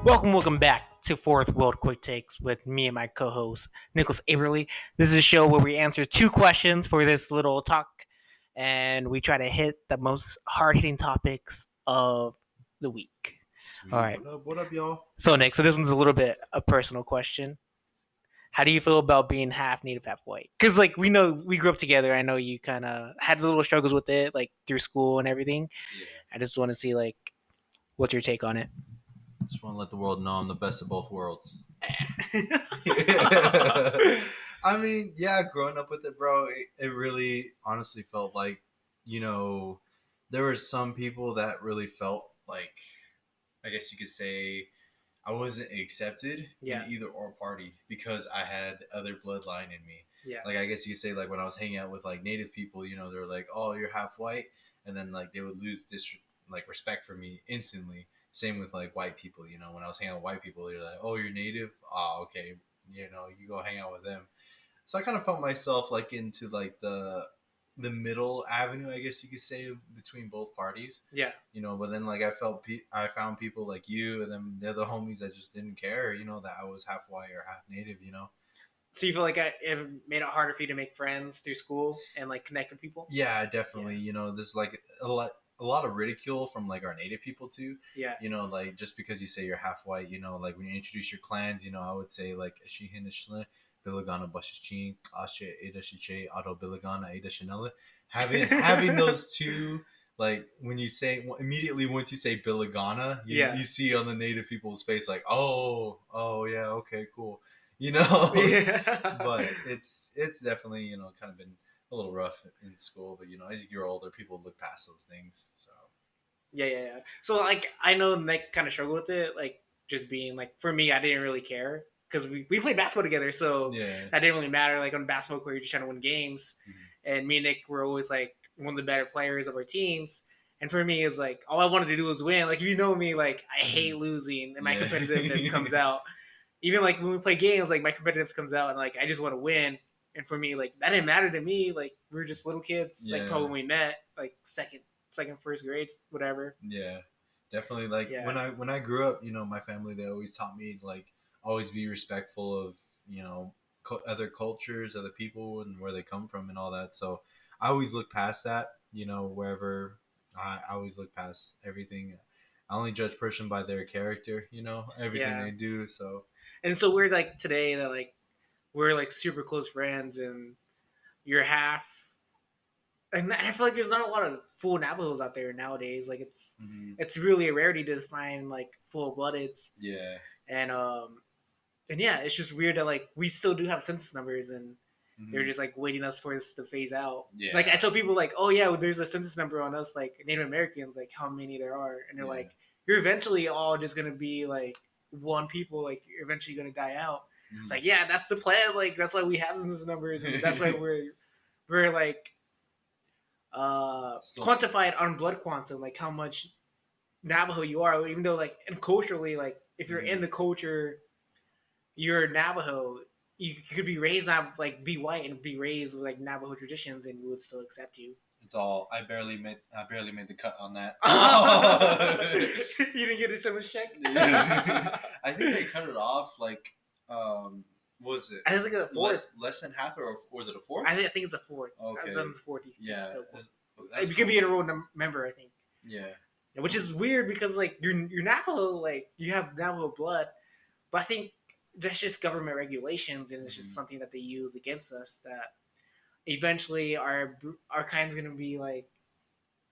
Welcome back to Fourth World Quick Takes with me and my co-host Nicholas Aberly. This is a show where we answer two questions for this little talk, and we try to hit the most hard-hitting topics of the week. All Sweet. right. What up, y'all? So Nick, this one's a little bit a personal question. How do you feel about being half Native, half white? Because we know we grew up together. I know you kind of had little struggles with it, like through school and everything. Yeah. I just want to see what's your take on it? Just want to let the world know I'm the best of both worlds. I mean, yeah, growing up with it, bro, it really honestly felt like, you know, there were some people that really felt like, I guess you could say, I wasn't accepted in Yeah. either or party because I had other bloodline in me. Yeah. Like, I guess you could say, like, when I was hanging out with, like, native people, they were like, oh, you're half white. And then, like, they would lose this, like, respect for me instantly. Same with, like, white people, when I was hanging out with white people, they're like, oh, you're native? Oh, okay. You go hang out with them. So I kind of felt myself, like, into, like, the middle avenue, I guess you could say, between both parties. Yeah. But then like I found people like you and then the other homies that just didn't care, that I was half white or half native. So you feel like it made it harder for you to make friends through school and connect with people? Yeah, definitely. There's like a lot of ridicule from like our native people too. Yeah. Like just because you say you're half white, like when you introduce your clans, I would say like Shihinishla, Bilagana Bashichin, Ashe Ada Shiche, Ado Bilagana Ada Chanela. Having those two, like when you say immediately once you say Bilagana, you see on the native people's face like, oh yeah, okay, cool. Yeah. But it's definitely, kind of been a little rough in school, but as you grow older, people look past those things. So Yeah. So I know Nick kind of struggled with it, just being for me, I didn't really care because we played basketball together, so yeah, that didn't really matter. Like on basketball court, you're just trying to win games, and me and Nick were always one of the better players of our teams. And for me, it's all I wanted to do was win. Like if you know me, I hate losing, and my yeah. competitiveness comes out. Even when we play games, my competitiveness comes out, and I just want to win. And for me, that didn't matter to me. We were just little kids, probably when we met, second, first grades, whatever. Yeah, definitely. Like Yeah. when I grew up, my family, they always taught me to always be respectful of other cultures, other people, and where they come from, and all that. So I always look past that. Wherever I always look past everything. I only judge person by their character. Everything Yeah. they do. So And so we're today that we're super close friends, and you're half. And I feel like there's not a lot of full Navajos out there nowadays. It's really a rarity to find full bloodeds. yeah. And yeah, it's just weird that we still do have census numbers, and they're just waiting us for this to phase out. Yeah. I tell people oh yeah, well, there's a census number on us Native Americans, how many there are, and they're Yeah. you're eventually all just gonna be one people, you're eventually gonna die out. It's yeah, that's the plan. That's why we have census numbers, and that's why we're quantified on blood quantum, how much Navajo you are, even though and culturally, if you're in the culture, you're Navajo. You could be raised be white and be raised with Navajo traditions, and we would still accept you. It's all I barely made the cut on that. You didn't get a stimulus check. I think they cut it off was it? I think it's a fourth. Less than half, or was it a fourth? I think it's a fourth. Okay. That's 40. Yeah. Still cool. That's You could be an enrolled member, I think. Yeah. Which is weird because you're Navajo, you have Navajo blood, but I think that's just government regulations, and it's just something that they use against us. That eventually our kind's gonna be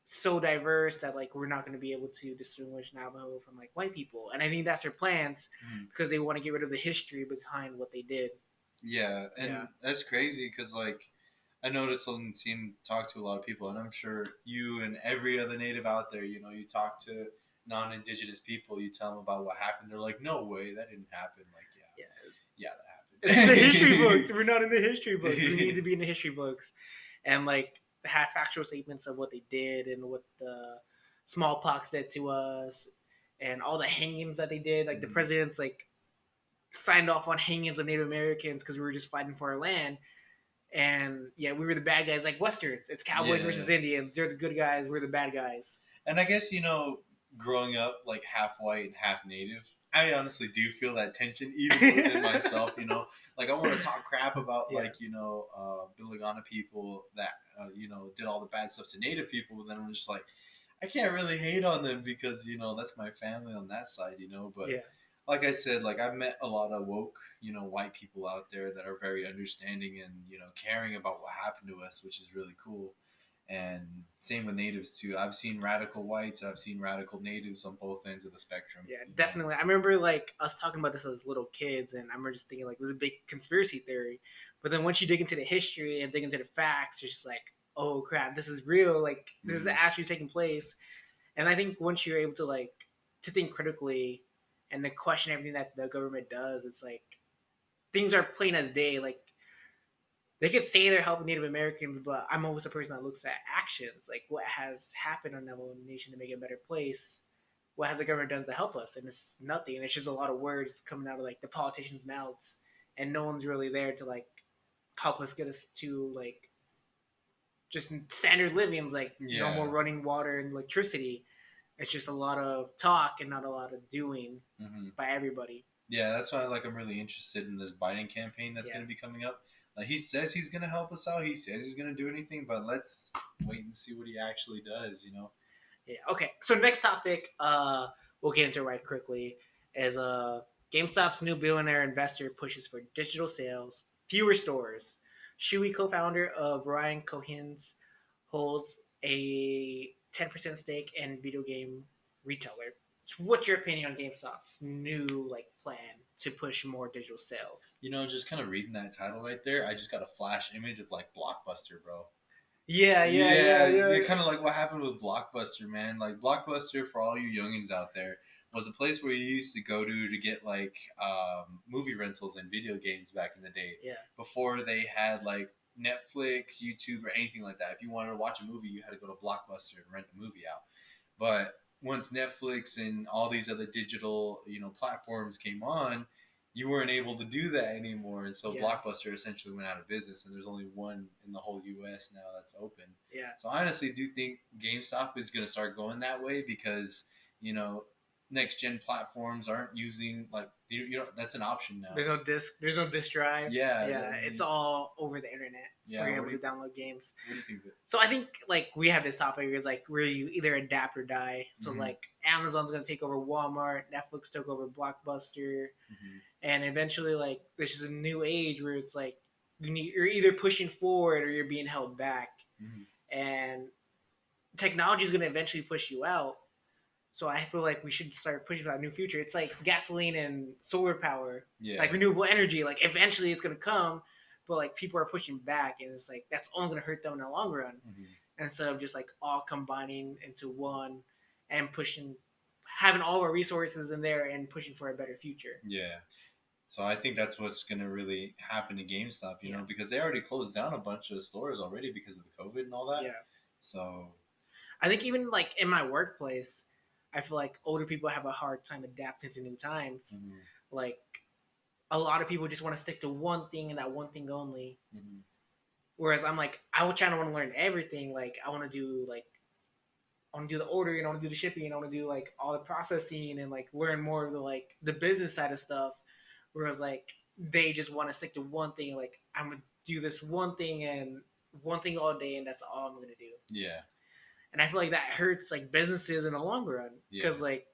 so diverse that we're not gonna be able to distinguish Navajo from white people, and I think that's their plans because they want to get rid of the history behind what they did. Yeah, and that's crazy because I noticed and seen talk to a lot of people, and I'm sure you and every other native out there, you talk to non-indigenous people, you tell them about what happened, they're like, no way, that didn't happen. Yeah, that happened. It's the history books. We're not in the history books. We need to be in the history books, and have factual statements of what they did and what the smallpox did to us, and all the hangings that they did. The presidents signed off on hangings of Native Americans because we were just fighting for our land. And yeah, we were the bad guys, Westerns. It's cowboys versus Indians. They're the good guys. We're the bad guys. And I guess growing up half white and half native, I honestly do feel that tension even within myself. Like I want to talk crap about Yeah. Billigana people that did all the bad stuff to Native people. But then I'm just like, I can't really hate on them because that's my family on that side. But Yeah. like I said, like I've met a lot of woke, white people out there that are very understanding and caring about what happened to us, which is really cool. And same with natives too. I've seen radical whites, I've seen radical natives on both ends of the spectrum. Yeah, definitely. I remember like us talking about this as little kids, and I remember just thinking like it was a big conspiracy theory. But then once you dig into the history and dig into the facts, you're just like, oh crap, this is real. Like this is Mhm. actually taking place. And I think once you're able to like to think critically and to question everything that the government does, it's like things are plain as day. Like they could say they're helping Native Americans, but I'm always a person that looks at actions, like what has happened on Navajo Nation to make it a better place. What has the government done to help us? And it's nothing. It's just a lot of words coming out of like the politicians' mouths, and no one's really there to like help us get us to like just standard living, like no more Yeah. running water and electricity. It's just a lot of talk and not a lot of doing Hmm. by everybody. Yeah, that's why like I'm really interested in this Biden campaign that's Yeah. going to be coming up. Like he says he's going to help us out. He says he's going to do anything, but let's wait and see what he actually does. Yeah. Okay. So next topic, we'll get into right quickly, is GameStop's new billionaire investor pushes for digital sales, fewer stores. Shui, co-founder of Ryan Cohen's, holds a 10% stake in video game retailer. So what's your opinion on GameStop's new like plan to push more digital sales? Just kind of reading that title right there, I just got a flash image of like Blockbuster, bro. Yeah, yeah, yeah, Yeah, yeah. kind of like what happened with Blockbuster, man. Like Blockbuster, for all you youngins out there, was a place where you used to go to get like movie rentals and video games back in the day. Yeah. Before they had like Netflix, YouTube, or anything like that. If you wanted to watch a movie, you had to go to Blockbuster and rent a movie out. But once Netflix and all these other digital, platforms came on, you weren't able to do that anymore. And so Yeah. Blockbuster essentially went out of business, and there's only one in the whole U.S. now that's open. Yeah. So I honestly do think GameStop is going to start going that way because you know next gen platforms aren't using like that's an option now. There's no disc. There's no disc drive. Yeah, Yeah. It's all over the internet. Yeah, where you're able to download games. What do you think of it? So I think like we have this topic is like where you either adapt or die. So Mhm. like Amazon's gonna take over Walmart, Netflix took over Blockbuster, and eventually like this is a new age where it's like you're either pushing forward or you're being held back, Mhm. and technology is gonna eventually push you out. So I feel like we should start pushing for that new future. It's like gasoline and solar power, Yeah. like renewable energy. Like eventually it's gonna come, but like people are pushing back, and it's like that's only gonna hurt them in the long run. Instead of just like all combining into one and pushing, having all our resources in there and pushing for a better future. Yeah. So I think that's what's going to really happen to GameStop, Yeah. because they already closed down a bunch of stores already because of the COVID and all that. Yeah. So I think even like in my workplace, I feel like older people have a hard time adapting to new times. Like a lot of people just want to stick to one thing and that one thing only. Whereas I'm like, I would try to want to learn everything. Like I want to do like I want to do the ordering, I want to do the shipping, I want to do like all the processing and like learn more of the like the business side of stuff. Whereas like they just want to stick to one thing. Like I'm gonna do this one thing and one thing all day, and that's all I'm gonna do. Yeah. And I feel like that hurts like businesses in the long run because like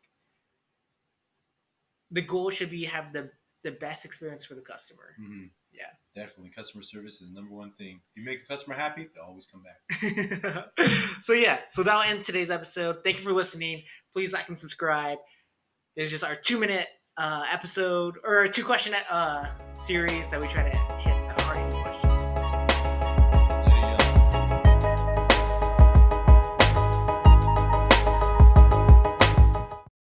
the goal should be have the best experience for the customer. Yeah, definitely. Customer service is the number one thing. You make a customer happy, they'll always come back. So that'll end today's episode. Thank you for listening. Please like and subscribe. This is just our 2-minute episode or 2-question series that we try to hit the hard question.